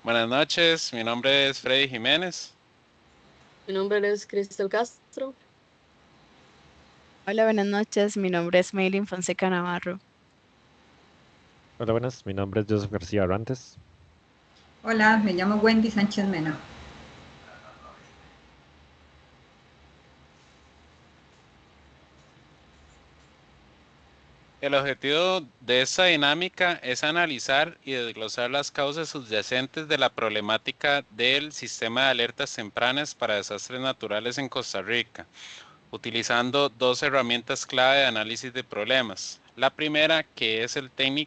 Buenas noches, mi nombre es Freddy Jiménez. Mi nombre es Cristel Castro. Hola, buenas noches. Mi nombre es Maylin Fonseca Navarro. Hola, buenas. Mi nombre es Joseph García Barrantes. Hola, me llamo Wendy Sánchez Mena. El objetivo de esta dinámica es analizar y desglosar las causas subyacentes de la problemática del sistema de alertas tempranas para desastres naturales en Costa Rica, utilizando dos herramientas clave de análisis de problemas. La primera, que es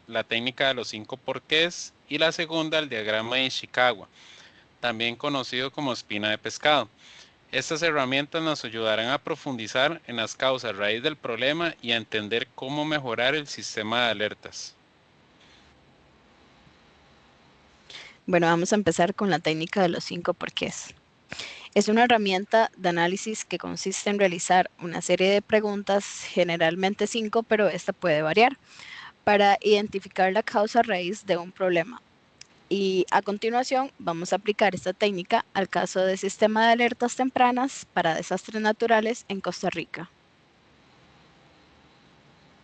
la técnica de los 5 porqués, y la segunda, el diagrama de Ishikawa, también conocido como espina de pescado. Estas herramientas nos ayudarán a profundizar en las causas raíz del problema y a entender cómo mejorar el sistema de alertas. Bueno, vamos a empezar con la técnica de los 5 porqués. Es una herramienta de análisis que consiste en realizar una serie de preguntas, generalmente 5, pero esta puede variar, para identificar la causa raíz de un problema. Y a continuación vamos a aplicar esta técnica al caso de sistema de alertas tempranas para desastres naturales en Costa Rica.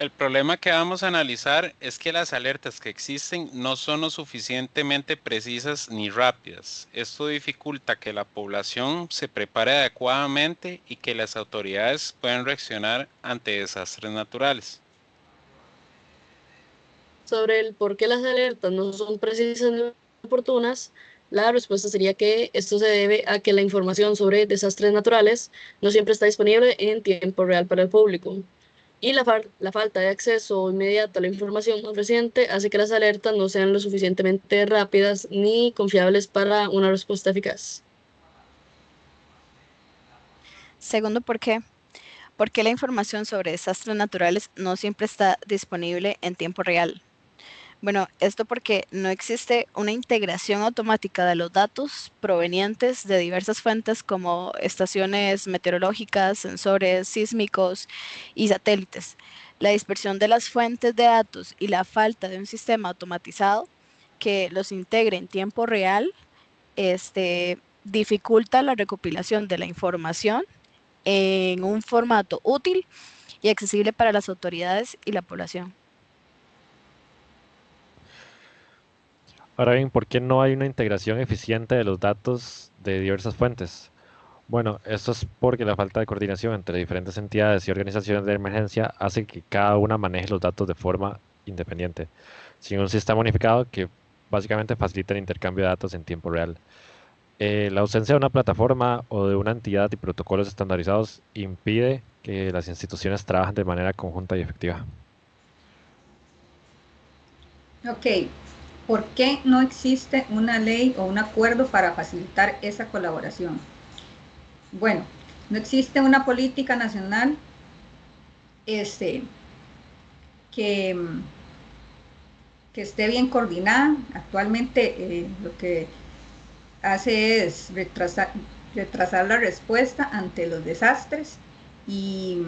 El problema que vamos a analizar es que las alertas que existen no son lo suficientemente precisas ni rápidas. Esto dificulta que la población se prepare adecuadamente y que las autoridades puedan reaccionar ante desastres naturales. Sobre el por qué las alertas no son precisas ni oportunas, la respuesta sería que esto se debe a que la información sobre desastres naturales no siempre está disponible en tiempo real para el público. Y la falta de acceso inmediato a la información más reciente hace que las alertas no sean lo suficientemente rápidas ni confiables para una respuesta eficaz. Segundo porqué. ¿Por qué la información sobre desastres naturales no siempre está disponible en tiempo real? Bueno, esto porque no existe una integración automática de los datos provenientes de diversas fuentes como estaciones meteorológicas, sensores sísmicos y satélites. La dispersión de las fuentes de datos y la falta de un sistema automatizado que los integre en tiempo real dificulta la recopilación de la información en un formato útil y accesible para las autoridades y la población. Ahora bien, ¿por qué no hay una integración eficiente de los datos de diversas fuentes? Bueno, esto es porque la falta de coordinación entre diferentes entidades y organizaciones de emergencia hace que cada una maneje los datos de forma independiente, sin un sistema unificado que básicamente facilita el intercambio de datos en tiempo real. La ausencia de una plataforma o de una entidad y protocolos estandarizados impide que las instituciones trabajen de manera conjunta y efectiva. Ok, ¿por qué no existe una ley o un acuerdo para facilitar esa colaboración? Bueno, no existe una política nacional este, que, que esté bien coordinada. Actualmente lo que hace es retrasar la respuesta ante los desastres y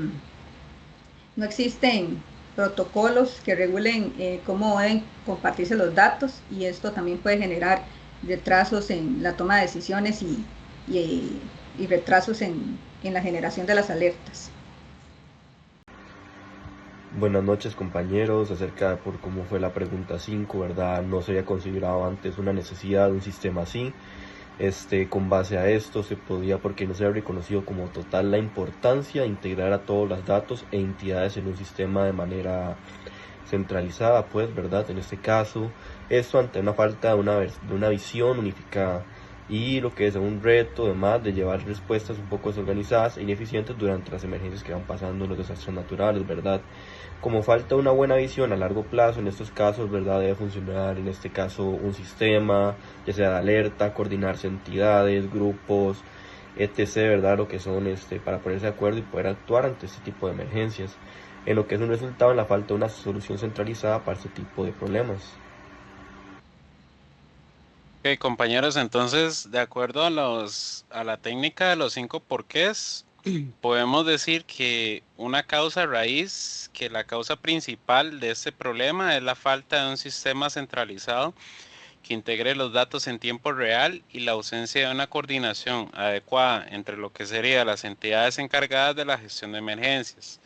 no existen protocolos que regulen cómo deben compartirse los datos y esto también puede generar retrasos en la toma de decisiones y retrasos en la generación de las alertas. Buenas noches compañeros, acerca por cómo fue la pregunta 5, ¿verdad? No se había considerado antes una necesidad de un sistema así. Con base a esto se podía, porque no se había reconocido como total la importancia de integrar a todos los datos e entidades en un sistema de manera centralizada, pues, ¿verdad? En este caso, esto ante una falta de una visión unificada y lo que es un reto además de llevar respuestas un poco desorganizadas e ineficientes durante las emergencias que van pasando en los desastres naturales, ¿verdad? Como falta una buena visión a largo plazo en estos casos, ¿verdad? Debe funcionar en este caso un sistema, ya sea de alerta, coordinarse entidades, grupos, etc., ¿verdad? Lo que son para ponerse de acuerdo y poder actuar ante este tipo de emergencias, en lo que es un resultado en la falta de una solución centralizada para este tipo de problemas. Ok, compañeros, entonces, de acuerdo a la técnica de los 5 porqués, podemos decir que una causa raíz, que la causa principal de este problema es la falta de un sistema centralizado que integre los datos en tiempo real y la ausencia de una coordinación adecuada entre lo que serían las entidades encargadas de la gestión de emergencias.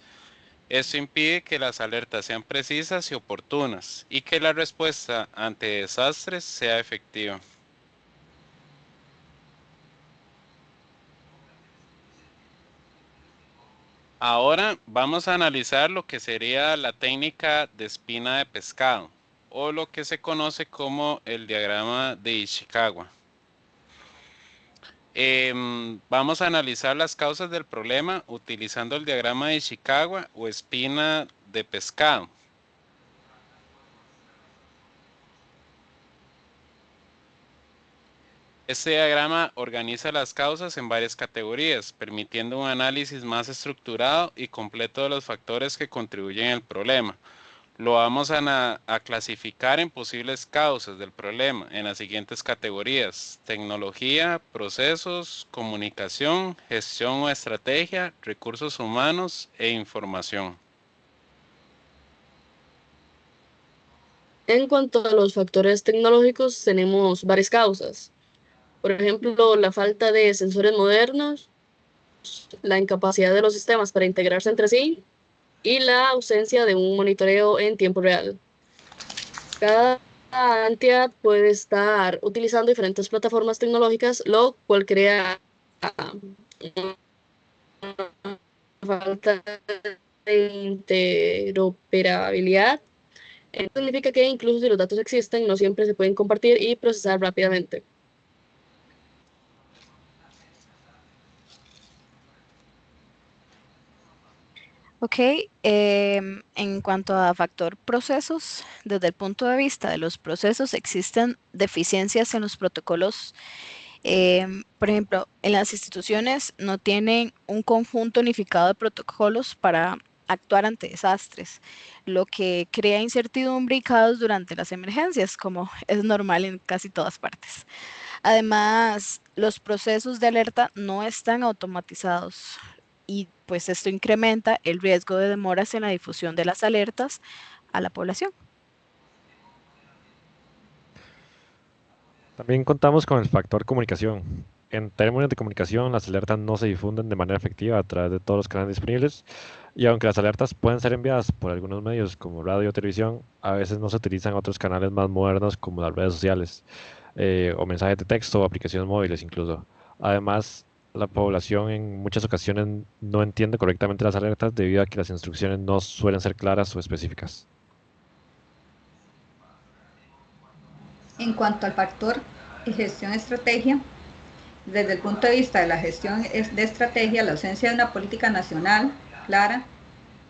Esto impide que las alertas sean precisas y oportunas y que la respuesta ante desastres sea efectiva. Ahora vamos a analizar lo que sería la técnica de espina de pescado, o lo que se conoce como el diagrama de Ishikawa. Vamos a analizar las causas del problema utilizando el diagrama de Ishikawa o espina de pescado. Este diagrama organiza las causas en varias categorías, permitiendo un análisis más estructurado y completo de los factores que contribuyen al problema. Lo vamos a clasificar en posibles causas del problema en las siguientes categorías: tecnología, procesos, comunicación, gestión o estrategia, recursos humanos e información. En cuanto a los factores tecnológicos, tenemos varias causas. Por ejemplo, la falta de sensores modernos, la incapacidad de los sistemas para integrarse entre sí y la ausencia de un monitoreo en tiempo real. Cada entidad puede estar utilizando diferentes plataformas tecnológicas, lo cual crea una falta de interoperabilidad. Esto significa que incluso si los datos existen, no siempre se pueden compartir y procesar rápidamente. Ok, en cuanto a factor procesos, desde el punto de vista de los procesos existen deficiencias en los protocolos. Por ejemplo, en las instituciones no tienen un conjunto unificado de protocolos para actuar ante desastres, lo que crea incertidumbre y caos durante las emergencias, como es normal en casi todas partes. Además, los procesos de alerta no están automatizados y pues esto incrementa el riesgo de demoras en la difusión de las alertas a la población. También contamos con el factor comunicación. En términos de comunicación, las alertas no se difunden de manera efectiva a través de todos los canales disponibles, y aunque las alertas pueden ser enviadas por algunos medios como radio o televisión, a veces no se utilizan otros canales más modernos como las redes sociales, o mensajes de texto o aplicaciones móviles incluso. Además, la población en muchas ocasiones no entiende correctamente las alertas debido a que las instrucciones no suelen ser claras o específicas. En cuanto al factor gestión-estrategia, desde el punto de vista de la gestión de estrategia, la ausencia de una política nacional clara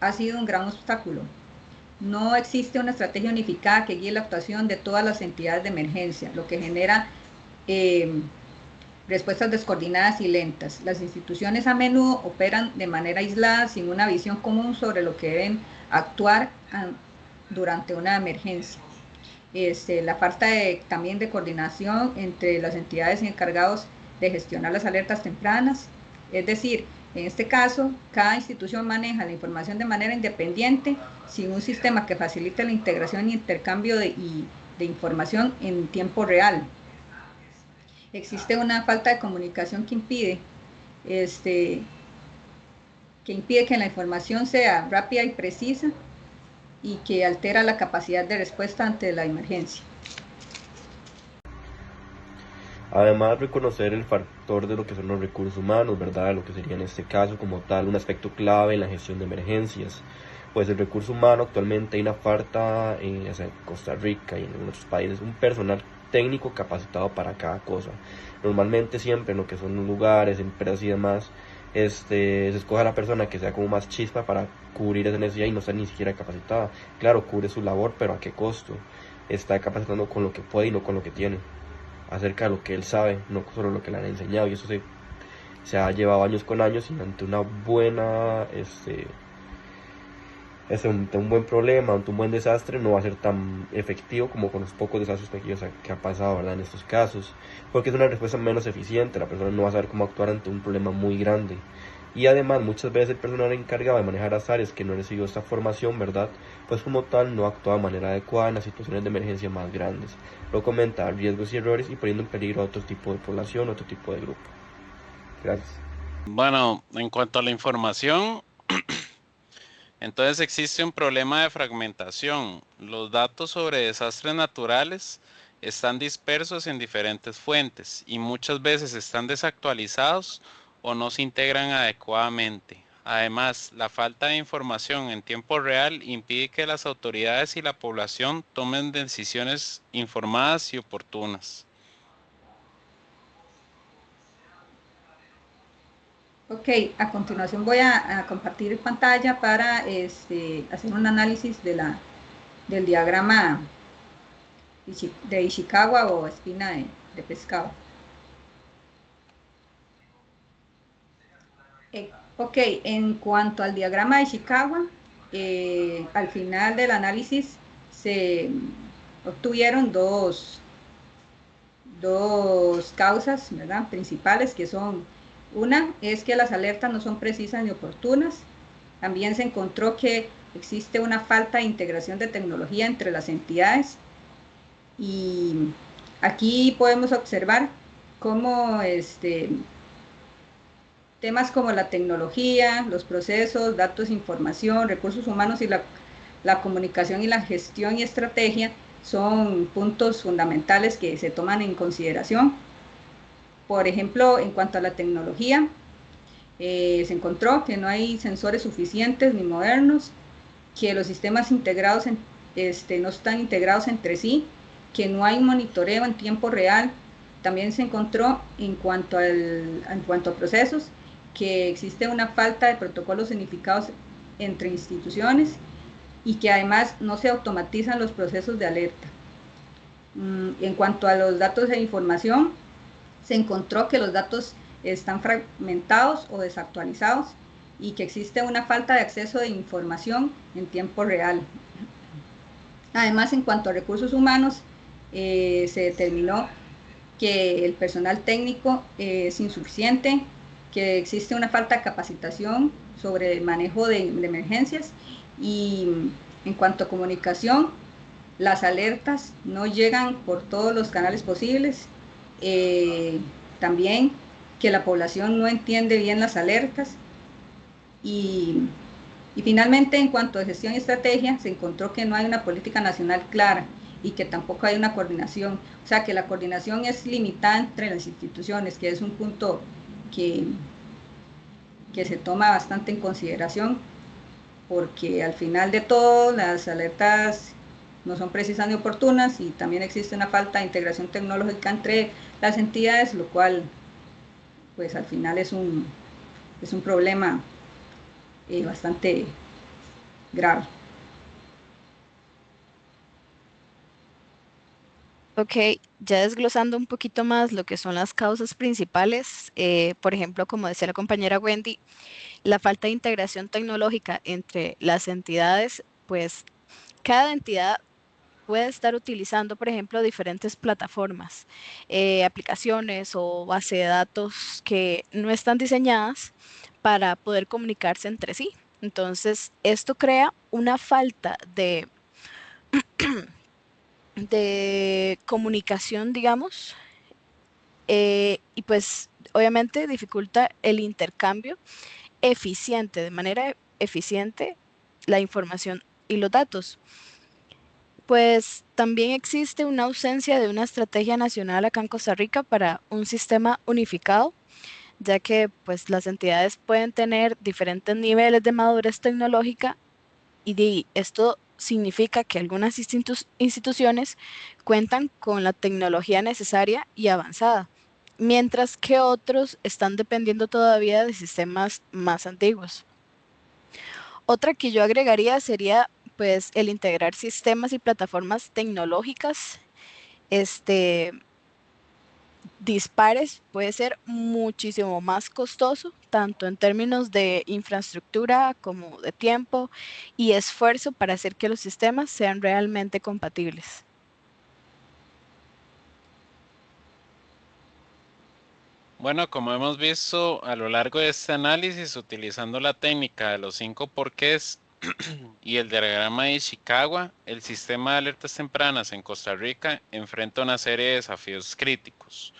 ha sido un gran obstáculo. No existe una estrategia unificada que guíe la actuación de todas las entidades de emergencia, lo que genera respuestas descoordinadas y lentas. Las instituciones a menudo operan de manera aislada, sin una visión común sobre lo que deben actuar durante una emergencia. La falta también de coordinación entre las entidades encargadas de gestionar las alertas tempranas, es decir, en este caso, cada institución maneja la información de manera independiente, sin un sistema que facilite la integración y intercambio de información en tiempo real. Existe una falta de comunicación que impide que la información sea rápida y precisa, y que altera la capacidad de respuesta ante la emergencia. Además, reconocer el factor de lo que son los recursos humanos, ¿verdad? Lo que sería en este caso como tal un aspecto clave en la gestión de emergencias. Pues el recurso humano actualmente hay una falta, ya sea en Costa Rica y en otros países, un personal técnico capacitado para cada cosa. Normalmente siempre en lo que son los lugares, empresas y demás, se escoge a la persona que sea como más chispa para cubrir esa necesidad y no está ni siquiera capacitada. Claro, cubre su labor, pero ¿a qué costo? Está capacitando con lo que puede y no con lo que tiene, acerca de lo que él sabe, no solo lo que le han enseñado, y eso se ha llevado años con años, y ante una buena un buen problema, ante un buen desastre, no va a ser tan efectivo como con los pocos desastres pequeños que ha pasado, ¿verdad? En estos casos, porque es una respuesta menos eficiente. La persona no va a saber cómo actuar ante un problema muy grande, y además muchas veces el personal encargado de manejar las áreas que no recibió esta formación, ¿verdad? Pues como tal no actúa de manera adecuada en las situaciones de emergencia más grandes, lo comenta riesgos y errores y poniendo en peligro a otro tipo de población, otro tipo de grupo. Gracias. Bueno, en cuanto a la información, entonces existe un problema de fragmentación. Los datos sobre desastres naturales están dispersos en diferentes fuentes y muchas veces están desactualizados o no se integran adecuadamente. Además, la falta de información en tiempo real impide que las autoridades y la población tomen decisiones informadas y oportunas. Ok, a continuación voy a compartir pantalla para hacer un análisis del diagrama de Ishikawa o espina de pescado. Ok, en cuanto al diagrama de Ishikawa, al final del análisis se obtuvieron dos causas, ¿verdad?, principales, que son: una es que las alertas no son precisas ni oportunas. También se encontró que existe una falta de integración de tecnología entre las entidades, y aquí podemos observar cómo temas como la tecnología, los procesos, datos, información, recursos humanos y la comunicación y la gestión y estrategia son puntos fundamentales que se toman en consideración. Por ejemplo, en cuanto a la tecnología, se encontró que no hay sensores suficientes ni modernos, que los sistemas integrados no están integrados entre sí, que no hay monitoreo en tiempo real. También se encontró en cuanto a procesos, que existe una falta de protocolos unificados entre instituciones y que además no se automatizan los procesos de alerta. En cuanto a los datos e información, se encontró que los datos están fragmentados o desactualizados y que existe una falta de acceso de información en tiempo real. Además, en cuanto a recursos humanos, se determinó que el personal técnico es insuficiente, que existe una falta de capacitación sobre el manejo de emergencias, y en cuanto a comunicación, las alertas no llegan por todos los canales posibles. También que la población no entiende bien las alertas, y finalmente, en cuanto a gestión y estrategia, se encontró que no hay una política nacional clara y que tampoco hay una coordinación. O sea, que la coordinación es limitada entre las instituciones, que es un punto que se toma bastante en consideración, porque al final de todo las alertas no son precisas ni oportunas, y también existe una falta de integración tecnológica entre las entidades, lo cual pues al final es un problema bastante grave. Ok, ya desglosando un poquito más lo que son las causas principales, por ejemplo, como decía la compañera Wendy, la falta de integración tecnológica entre las entidades, pues cada entidad puede estar utilizando, por ejemplo, diferentes plataformas, aplicaciones o base de datos que no están diseñadas para poder comunicarse entre sí. Entonces, esto crea una falta de comunicación, digamos, y pues obviamente dificulta el intercambio eficiente, de manera eficiente, la información y los datos. Pues también existe una ausencia de una estrategia nacional acá en Costa Rica para un sistema unificado, ya que pues las entidades pueden tener diferentes niveles de madurez tecnológica, y esto significa que algunas instituciones cuentan con la tecnología necesaria y avanzada, mientras que otros están dependiendo todavía de sistemas más antiguos. Otra que yo agregaría sería pues el integrar sistemas y plataformas tecnológicas dispares. Puede ser muchísimo más costoso, tanto en términos de infraestructura como de tiempo y esfuerzo para hacer que los sistemas sean realmente compatibles. Bueno, como hemos visto a lo largo de este análisis, utilizando la técnica de los 5 porqués y el diagrama de Ishikawa, el sistema de alertas tempranas en Costa Rica enfrenta una serie de desafíos críticos.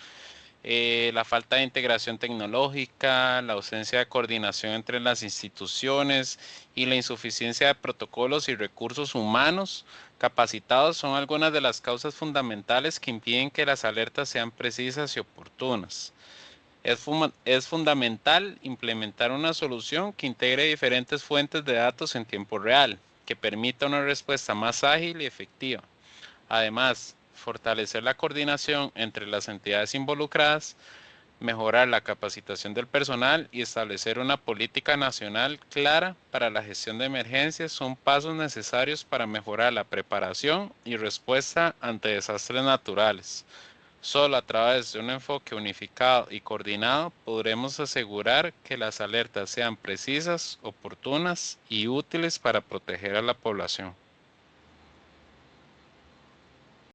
La falta de integración tecnológica, la ausencia de coordinación entre las instituciones y la insuficiencia de protocolos y recursos humanos capacitados son algunas de las causas fundamentales que impiden que las alertas sean precisas y oportunas. Es fundamental implementar una solución que integre diferentes fuentes de datos en tiempo real, que permita una respuesta más ágil y efectiva. Además, fortalecer la coordinación entre las entidades involucradas, mejorar la capacitación del personal y establecer una política nacional clara para la gestión de emergencias son pasos necesarios para mejorar la preparación y respuesta ante desastres naturales. Solo a través de un enfoque unificado y coordinado podremos asegurar que las alertas sean precisas, oportunas y útiles para proteger a la población.